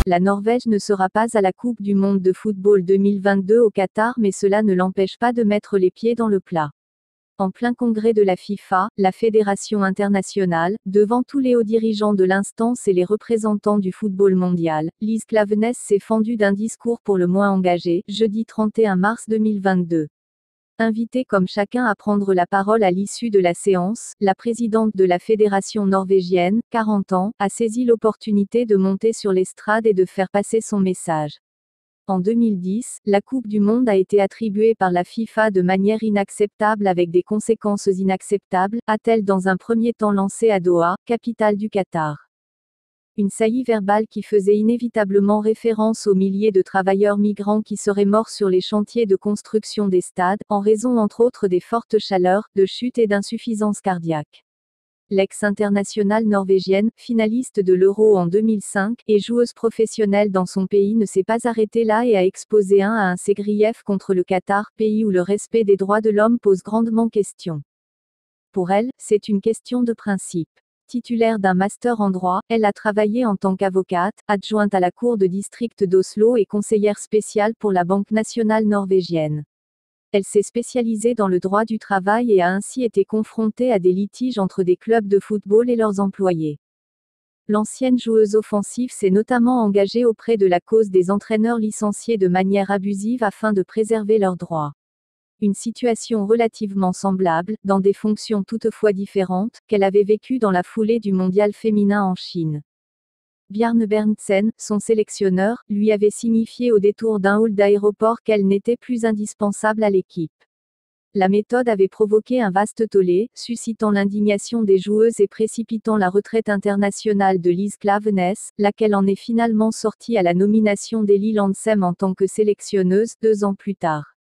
la Norvège ne sera pas à la Coupe du monde de football 2022 au Qatar, mais cela ne l'empêche pas de mettre les pieds dans le plat. En plein congrès de la FIFA, la Fédération internationale, devant tous les hauts dirigeants de l'instance et les représentants du football mondial, Lise Klaveness s'est fendue d'un discours pour le moins engagé, jeudi 31 mars 2022. Invitée comme chacun à prendre la parole à l'issue de la séance, la présidente de la Fédération norvégienne, 40 ans, a saisi l'opportunité de monter sur l'estrade et de faire passer son message. En 2010, la Coupe du Monde a été attribuée par la FIFA de manière inacceptable avec des conséquences inacceptables, a-t-elle dans un premier temps lancé à Doha, capitale du Qatar. Une saillie verbale qui faisait inévitablement référence aux milliers de travailleurs migrants qui seraient morts sur les chantiers de construction des stades, en raison entre autres des fortes chaleurs, de chutes et d'insuffisances cardiaques. L'ex-internationale norvégienne, finaliste de l'Euro en 2005, et joueuse professionnelle dans son pays ne s'est pas arrêtée là et a exposé un à un ses griefs contre le Qatar, pays où le respect des droits de l'homme pose grandement question. Pour elle, c'est une question de principe. Titulaire d'un master en droit, elle a travaillé en tant qu'avocate, adjointe à la cour de district d'Oslo et conseillère spéciale pour la Banque nationale norvégienne. Elle s'est spécialisée dans le droit du travail et a ainsi été confrontée à des litiges entre des clubs de football et leurs employés. L'ancienne joueuse offensive s'est notamment engagée auprès de la cause des entraîneurs licenciés de manière abusive afin de préserver leurs droits. Une situation relativement semblable, dans des fonctions toutefois différentes, qu'elle avait vécue dans la foulée du mondial féminin en Chine. Bjarne Berntsen, son sélectionneur, lui avait signifié au détour d'un hall d'aéroport qu'elle n'était plus indispensable à l'équipe. La méthode avait provoqué un vaste tollé, suscitant l'indignation des joueuses et précipitant la retraite internationale de Lise Klaveness, laquelle en est finalement sortie à la nomination d'Eli Landsem en tant que sélectionneuse, 2 ans plus tard.